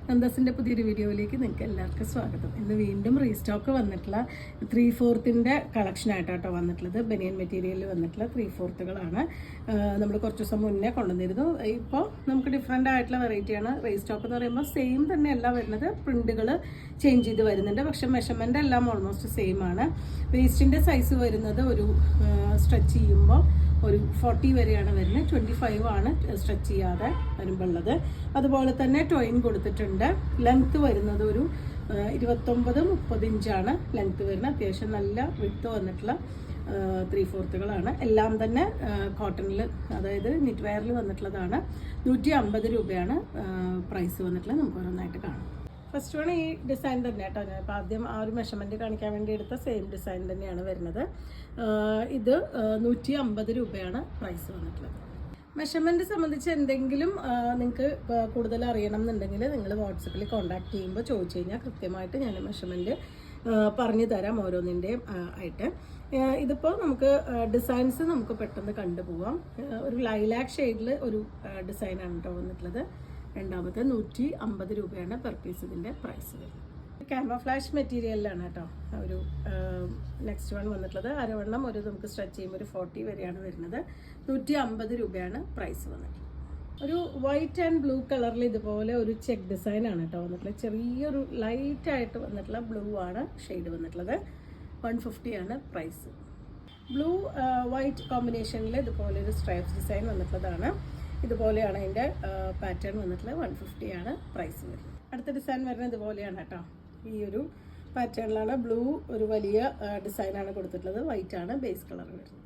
നന്ദസിൻ്റെ പുതിയൊരു വീഡിയോയിലേക്ക് നിങ്ങൾക്ക് എല്ലാവർക്കും സ്വാഗതം. ഇന്ന് വീണ്ടും റീസ്റ്റോക്ക് വന്നിട്ടുള്ള 3/4 കളക്ഷനായിട്ടാട്ടോ വന്നിട്ടുള്ളത്. ബനിയൻ മെറ്റീരിയലിൽ വന്നിട്ടുള്ള 3/4 നമ്മൾ കുറച്ച് ദിവസം മുന്നേ കൊണ്ടുവന്നിരുന്നു. ഇപ്പോൾ നമുക്ക് ഡിഫറെൻ്റ് ആയിട്ടുള്ള വെറൈറ്റിയാണ്. റീസ്റ്റോക്ക് എന്ന് പറയുമ്പോൾ സെയിം തന്നെയല്ല വരുന്നത്, പ്രിൻറ്റുകൾ ചേഞ്ച് ചെയ്ത് വരുന്നുണ്ട്. പക്ഷേ മെഷർമെൻ്റ് എല്ലാം ഓൾമോസ്റ്റ് സെയിം ആണ്. വേസ്റ്റിൻ്റെ സൈസ് വരുന്നത് ഒരു സ്ട്രെച്ച് ചെയ്യുമ്പോൾ ഒരു 40 വരെയാണ് വരുന്നത്. 25 ആണ് സ്ട്രെച്ച് ചെയ്യാതെ വരുമ്പോഴുള്ളത്. അതുപോലെ തന്നെ ടോയിൻ കൊടുത്തിട്ടുണ്ട്. ലെങ്ത്ത് വരുന്നത് ഒരു 29-30 ഇഞ്ചാണ് ലെങ്ത്ത് വരുന്നത്. അത്യാവശ്യം നല്ല വിഡ്ത്ത് വന്നിട്ടുള്ള 3/4 എല്ലാം തന്നെ കോട്ടണിൽ, അതായത് നിറ്റ് വെയറിൽ വന്നിട്ടുള്ളതാണ്. 150 രൂപയാണ് പ്രൈസ് വന്നിട്ടുള്ളത്. നമുക്ക് ഓരോന്നായിട്ട് കാണാം. ഫസ്റ്റ് വൺ ഈ ഡിസൈൻ തന്നെ കേട്ടോ. ഞാൻ ഇപ്പോൾ ആദ്യം ആ ഒരു മെഷർമെൻറ്റ് കാണിക്കാൻ വേണ്ടി എടുത്ത സെയിം ഡിസൈൻ തന്നെയാണ് വരുന്നത്. ഇത് 150 രൂപയാണ് പ്രൈസ് വന്നിട്ടുള്ളത്. മെഷർമെൻറ്റ് സംബന്ധിച്ച് എന്തെങ്കിലും നിങ്ങൾക്ക് കൂടുതൽ അറിയണം എന്നുണ്ടെങ്കിൽ നിങ്ങൾ വാട്സപ്പിൽ കോൺടാക്ട് ചെയ്യുമ്പോൾ ചോദിച്ചു കഴിഞ്ഞാൽ കൃത്യമായിട്ട് ഞാൻ മെഷർമെൻറ്റ് പറഞ്ഞു തരാം ഓരോന്നിൻ്റെയും ആയിട്ട്. ഇതിപ്പോൾ നമുക്ക് ഡിസൈൻസ് നമുക്ക് പെട്ടെന്ന് കണ്ടുപോകാം. ഒരു ലൈലാക്ക് ഷെയ്ഡിൽ ഒരു ഡിസൈനാണ് കേട്ടോ വന്നിട്ടുള്ളത്. രണ്ടാമത്തെ 150 രൂപയാണ് പെർ പീസ് ഇതിൻ്റെ പ്രൈസ് വരുന്നത്. ക്യാമഫ്ലാഷ് മെറ്റീരിയലിലാണ് കേട്ടോ ഒരു നെക്സ്റ്റ് വൺ വന്നിട്ടുള്ളത്. അരവണ്ണം ഒരു നമുക്ക് സ്ട്രെച്ച് ചെയ്യുമ്പോൾ ഒരു 40 വരെയാണ് വരുന്നത്. 150 രൂപയാണ് പ്രൈസ് വന്നിട്ടുള്ളത്. ഒരു വൈറ്റ് ആൻഡ് ബ്ലൂ കളറിൽ ഇതുപോലെ ഒരു ചെക്ക് ഡിസൈനാണ് കേട്ടോ വന്നിട്ടുള്ളത്. ചെറിയൊരു ലൈറ്റായിട്ട് വന്നിട്ടുള്ള ബ്ലൂ ആണ് ഷെയ്ഡ് വന്നിട്ടുള്ളത്. 150 ആണ് പ്രൈസ്. ബ്ലൂ വൈറ്റ് കോമ്പിനേഷനിൽ ഇതുപോലെ ഒരു സ്ട്രൈപ്സ് ഡിസൈൻ വന്നിട്ടുള്ളതാണ്. ഇതുപോലെയാണ് അതിൻ്റെ പാറ്റേൺ വന്നിട്ടുള്ളത്. 150 ആണ് പ്രൈസ് വരുന്നത്. അടുത്ത ഡിസൈൻ വരുന്നത് ഇതുപോലെയാണ് കേട്ടോ. ഈ ഒരു പാറ്റേണിലാണ് ബ്ലൂ ഒരു വലിയ ഡിസൈനാണ് കൊടുത്തിട്ടുള്ളത്. വൈറ്റ് ആണ് ബേസ് കളർ വരുന്നത്.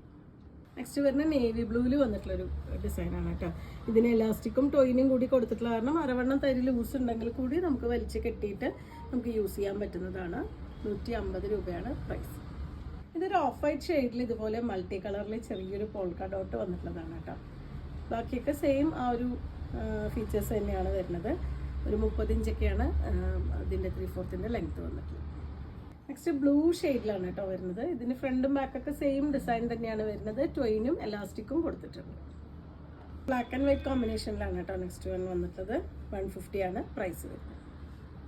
നെക്സ്റ്റ് വരുന്ന നേവി ബ്ലൂവിൽ വന്നിട്ടുള്ളൊരു ഡിസൈനാണ് കേട്ടോ. ഇതിന് എലാസ്റ്റിക്കും ടോയിനും കൂടി കൊടുത്തിട്ടുള്ള കാരണം അരവണ്ണം തരി ലൂസ് ഉണ്ടെങ്കിൽ കൂടി നമുക്ക് വലിച്ച് കെട്ടിയിട്ട് നമുക്ക് യൂസ് ചെയ്യാൻ പറ്റുന്നതാണ്. 150 രൂപയാണ് പ്രൈസ്. ഇതൊരു ഓഫ് വൈറ്റ് ഷെയ്ഡിൽ ഇതുപോലെ മൾട്ടി കളറിൽ ചെറിയൊരു പോൾക്ക ഡോട്ട് വന്നിട്ടുള്ളതാണ് കേട്ടോ. ബാക്കിയൊക്കെ സെയിം ആ ഒരു ഫീച്ചേഴ്സ് തന്നെയാണ് വരുന്നത്. ഒരു 30 ഇഞ്ചൊക്കെയാണ് ഇതിൻ്റെ 3/4 ലെങ്ത്ത് വന്നിട്ടുള്ളത്. നെക്സ്റ്റ് ബ്ലൂ ഷെയ്ഡിലാണ് കേട്ടോ വരുന്നത്. ഇതിന് ഫ്രണ്ടും ബാക്കൊക്കെ സെയിം ഡിസൈൻ തന്നെയാണ് വരുന്നത്. ടോയിനും എലാസ്റ്റിക്കും കൊടുത്തിട്ടുണ്ട്. ബ്ലാക്ക് ആൻഡ് വൈറ്റ് കോമ്പിനേഷനിലാണ് കേട്ടോ നെക്സ്റ്റ് വൺ വന്നിട്ടുള്ളത്. 150 ആണ് പ്രൈസ് വരുന്നത്.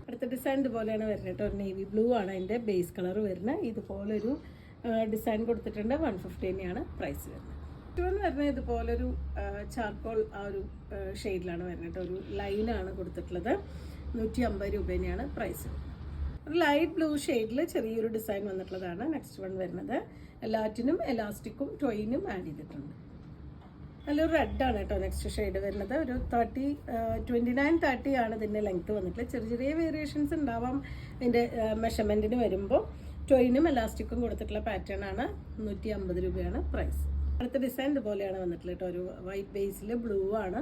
അടുത്ത ഡിസൈൻ ഇതുപോലെയാണ് വരുന്നത് കേട്ടോ. ഒരു നേവി ബ്ലൂ ആണ് അതിൻ്റെ ബേസ് കളർ വരുന്നത്. ഇതുപോലൊരു ഡിസൈൻ കൊടുത്തിട്ടുണ്ട്. 150 തന്നെയാണ് പ്രൈസ് വരുന്നത്. വരുന്നത് ഇതുപോലൊരു ചാർക്കോൾ ആ ഒരു ഷെയ്ഡിലാണ് വരുന്നത് കേട്ടോ. ഒരു ലൈനാണ് കൊടുത്തിട്ടുള്ളത്. 150 രൂപ തന്നെയാണ് പ്രൈസ്. ഒരു ലൈറ്റ് ബ്ലൂ ഷെയ്ഡിൽ ചെറിയൊരു ഡിസൈൻ വന്നിട്ടുള്ളതാണ് നെക്സ്റ്റ് വൺ വരുന്നത്. എല്ലാറ്റിനും എലാസ്റ്റിക്കും ടോയിനും ആഡ് ചെയ്തിട്ടുണ്ട്. നല്ലൊരു റെഡാണ് കേട്ടോ നെക്സ്റ്റ് ഷെയ്ഡ് വരുന്നത്. ഒരു 29-30 ആണ് ഇതിൻ്റെ ലെങ്ത്ത് വന്നിട്ടുള്ളത്. ചെറിയ ചെറിയ വേരിയേഷൻസ് ഉണ്ടാവാം ഇതിൻ്റെ മെഷർമെൻറ്റിന് വരുമ്പോൾ. ടോയിനും എലാസ്റ്റിക്കും കൊടുത്തിട്ടുള്ള പാറ്റേൺ ആണ്. 150 രൂപയാണ് പ്രൈസ്. അടുത്ത ഡിസൈൻ ഇതുപോലെയാണ് വന്നിട്ടുള്ളത് കേട്ടോ. ഒരു വൈറ്റ് ബേസിൽ ബ്ലൂ ആണ്.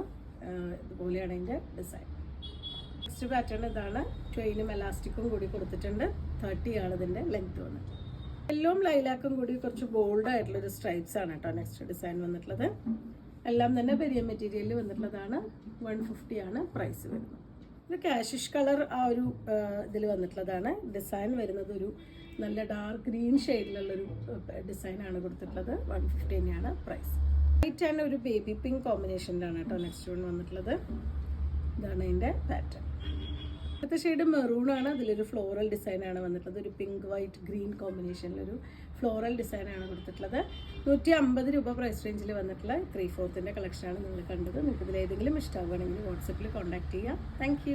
ഇതുപോലെയാണ് അതിൻ്റെ ഡിസൈൻ. നെക്സ്റ്റ് പാറ്റേൺ ഇതാണ്. ടോയിനും എലാസ്റ്റിക്കും കൂടി കൊടുത്തിട്ടുണ്ട്. 30 ആണ് ഇതിൻ്റെ ലെങ്ത്ത് വന്നിട്ട്. എല്ലോം ലൈലാക്കും കൂടി കുറച്ച് ബോൾഡ് ആയിട്ടുള്ളൊരു സ്ട്രൈപ്സ് ആണ് കേട്ടോ നെക്സ്റ്റ് ഡിസൈൻ വന്നിട്ടുള്ളത്. എല്ലാം തന്നെ ബനിയൻ മെറ്റീരിയലിൽ വന്നിട്ടുള്ളതാണ്. 150 ആണ് പ്രൈസ് വരുന്നത്. ഇത് കാഷിഷ് കളർ ആ ഒരു ഇതിൽ വന്നിട്ടുള്ളതാണ്. ഡിസൈൻ വരുന്നത് ഒരു നല്ല ഡാർക്ക് ഗ്രീൻ ഷെയ്ഡിലുള്ളൊരു ഡിസൈനാണ് കൊടുത്തിട്ടുള്ളത്. 150 തന്നെയാണ് പ്രൈസ്. വൈറ്റ് ആൻഡ് ഒരു ബേബി പിങ്ക് കോമ്പിനേഷനിലാണ് കേട്ടോ നെക്സ്റ്റ് വൺ വന്നിട്ടുള്ളത്. ഇതാണ് അതിൻ്റെ പാറ്റേൺ. അടുത്ത ഷെയ്ഡ് മെറൂണാണ്. അതിലൊരു ഫ്ലോറൽ ഡിസൈനാണ് വന്നിട്ടുള്ളത്. ഒരു പിങ്ക് വൈറ്റ് ഗ്രീൻ കോമ്പിനേഷനിലൊരു ഫ്ലോറൽ ഡിസൈനാണ് കൊടുത്തിട്ടുള്ളത്. 150 രൂപ പ്രൈസ് റേഞ്ചിൽ വന്നിട്ടുള്ള 3/4 കളക്ഷനാണ് നിങ്ങൾ കണ്ടത്. നിങ്ങൾക്ക് ഇതിൽ ഏതെങ്കിലും ഇഷ്ടമാവുകയാണെങ്കിൽ വാട്സപ്പിൽ കോൺടാക്ട് ചെയ്യാം. താങ്ക്